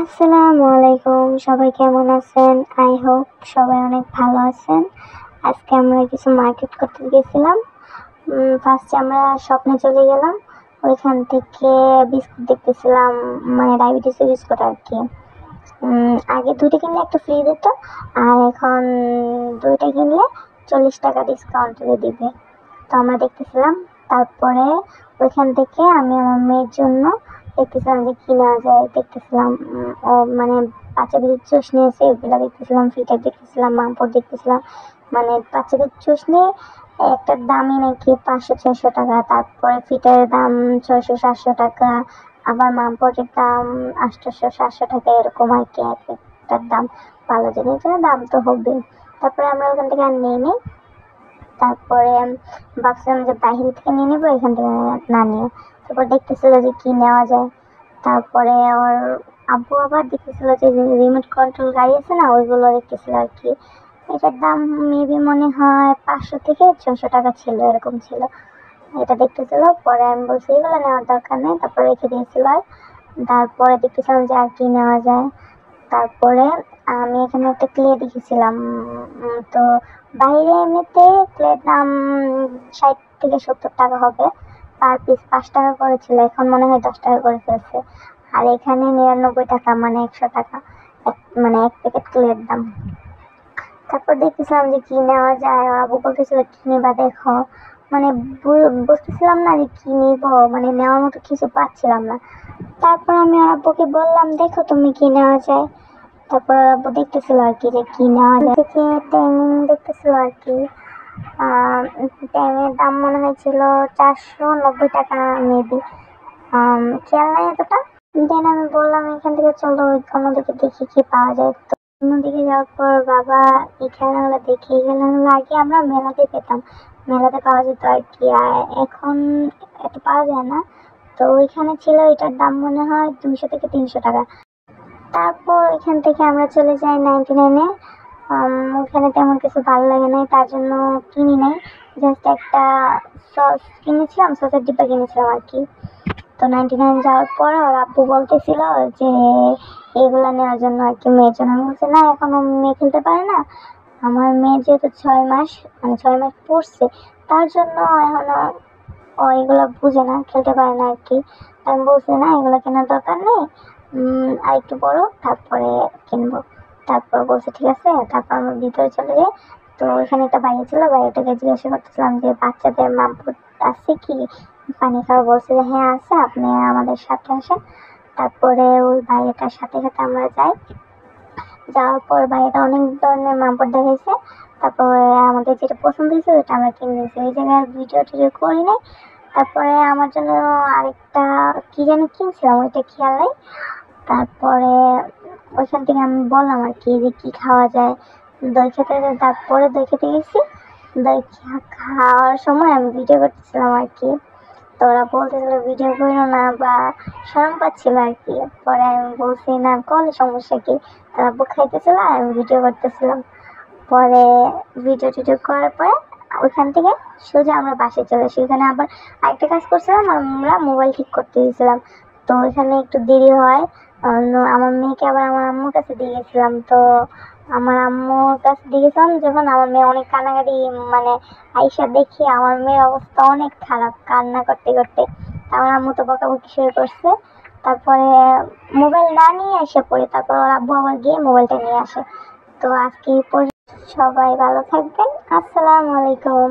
আসসালামু আলাইকুম, সবাই কেমন আছেন? আই হোপ সবাই অনেক ভালো আছেন। আজকে আমরা কিছু মার্কেট করতে গেছিলাম। ফার্স্টে আমরা স্বপ্নে চলে গেলাম। ওইখান থেকে বিস্কুট দেখতেছিলাম, মানে ডায়াবেটিসের বিস্কুট আর কি। আগে 2টা কিনলে একটা ফ্রি দিত, আর এখন 2টা কিনলে 40 টাকা ডিসকাউন্টে দিবে। তো আমরা দেখতেছিলাম। তারপরে ওইখান থেকে আমি আমার মেয়ের জন্য দেখতেছিলাম যে কি নেওয়া যায়। দেখতেছিলাম ও মানে বাচ্চাদের চশনি আছে, ওগুলো দেখতেছিলাম। ফিটার দেখতেছিলাম, মামপট দেখতেছিলাম। মানে বাচ্চাদের চশনি একটার দামই নাকি 500-600 টাকা। তারপরে ফিটারের দাম 600-700 টাকা। আবার মামপটের দাম 800-700 টাকা, এরকম আর কি। এক একটার দাম। ভালো জিনিসের দাম তো হবেই। তারপরে আমরা ওখান থেকে আর নিই। তারপরে ভাবছিলাম যে বাইরে থেকে নিয়ে নেবো, এখান থেকে না নিয়ে। তারপর দেখতেছিল যে কি নেওয়া যায়। তারপরে ওর আব্বু আবার দেখতেছিল যে রিমোট কন্ট্রোল গাড়ি আছে না, ওইগুলো দেখতেছিল আর কি। এটার দাম মেবি মনে হয় 500 থেকে 600 টাকা ছিল, এরকম ছিল। এটা দেখতেছিল। পরে আমি বলছি এগুলো নেওয়ার দরকার নেই, তারপরে রেখে দিয়েছিল। তারপরে দেখতেছিলাম যে আর কি নেওয়া যায়। তারপরে আমি এখানে একটা ক্লে দেখেছিলাম। তো বাইরে এমনিতে ক্লের দাম 60 থেকে 70 টাকা হবে। পার পিস 5 টাকা করে ছিল, এখন মনে হয় 10 টাকা করে ফেলছে। আর এখানে 99 টাকা, মানে 100 টাকা মানে এক প্যাকেট ক্লের দাম। তারপর দেখতেছিলাম যে কি নেওয়া যায়। ওর আব্বু বলতেছিল কি নিবা দেখো। মানে বুঝতেছিলাম না যে কি নিব, মানে নেওয়ার মতো কিছু পাচ্ছিলাম না। তারপর আমি ওর আব্বুকে বললাম দেখো তুমি কি নেওয়া যায়। তারপর ওর আব্বু দেখতেছিল আর কি যে কি নেওয়া যায়। থেকে ট্যানিং দেখতেছিল আর কি। ট্যাংয়ের দাম মনে হয়েছিল 490 টাকা মেবি। খেয়াল নাই এতটা। দেন আমি বললাম এখান থেকে চলো অন্যদিকে দেখি কি পাওয়া যায়। তো অন্যদিকে যাওয়ার পর বাবা এই খেলনাগুলো দেখে, এই খেলনাগুলো আগে আমরা মেলাতে পেতাম, মেলাতে পাওয়া যেত আর কি। আর এখন এত পাওয়া যায় না। তো ওইখানে ছিল, এটার দাম মনে হয় 200 থেকে 300 টাকা। তারপর ওইখান থেকে আমরা চলে যাই 99-এ। ওখানে তেমন কিছু ভালো লাগে নাই, তার জন্য কিনি নাই। জাস্ট একটা সস কিনেছিলাম, সসের ডিব্বা কিনেছিলাম আর কি। তো 99 যাওয়ার পর ওর আব্বু বলতেছিল যে এগুলো নেওয়ার জন্য আর কি, মেয়ের জন্য। আমি বলছি না, এখনো মেয়ে খেলতে পারে না। আমার মেয়ে যেহেতু 6 মাস, মানে 6 মাস পড়ছে, তার জন্য এখনো ও এগুলো বুঝে না, খেলতে পারে না আর কি। আমি বলছি না, এগুলো কেনার দরকার নেই, আর একটু বড় তারপরে কিনবো। তারপর বলছে ঠিক আছে। তারপর আমরা ভিতরে চলে যাই। তো ওইখানে একটা ভাইয়া ছিল, ভাইয়াটাকে জিজ্ঞাসা করতেছিলাম যে বাচ্চাদের মামপুট আছে কি, পানি খাওয়া। বলছে যে হ্যাঁ আছে, আপনি আমাদের সাথে আসেন। তারপরে ওই ভাইয়াটার সাথে সাথে আমরা যাই। যাওয়ার পর ভাইয়াটা অনেক ধরনের মামপুট দেখাইছে। তারপরে আমাদের যেটা পছন্দ হয়েছে ওইটা আমরা কিনে নিয়েছি। ওই জায়গায় ভিডিও টিডিও করি নাই। তারপরে আমার জন্য আরেকটা কি যেন কিনছিলাম, ওইটা খেয়াল নেই। তারপরে ওইখান থেকে আমি বললাম আর কি যে কি খাওয়া যায়, দই খেতে। তারপরে দই খেতে গেছি। দই খাওয়ার সময় আমি ভিডিও করতেছিলাম আর কি। তো ওরা বলতেছিল ভিডিও করো না, বা শরম পাচ্ছিল আর কি। পরে আমি বলছি না, করলে সমস্যা কি। তারা বুক খাইতেছিল আর আমি ভিডিও করতেছিলাম। পরে ভিডিও টিডিও করার পরে ওইখান থেকে সোজা আমরা বাসায় চলে আসি। ওখানে আবার আরেকটা কাজ করছিলাম, আমরা মোবাইল ঠিক করতে দিয়েছিলাম। তো ওইখানে একটু দেরি হয়। আমার মেয়েকে আবার আমার আম্মুর কাছে দিয়ে গেছিলাম। তো আমার আম্মুর কাছে দিয়ে গেছিলাম যখন, আমার মেয়ে অনেক কান্নাকাটি, মানে আইসা দেখি আমার মেয়ের অবস্থা অনেক খারাপ, কান্না করতে করতে। আমার আম্মু তো বকাবকি শুরু করছে। তারপরে মোবাইল না নিয়ে এসে পড়ে, তারপর ওর আব্বু আবার গিয়ে মোবাইলটা নিয়ে আসে। তো আজকে সবাই ভালো থাকবেন। আসসালামু আলাইকুম।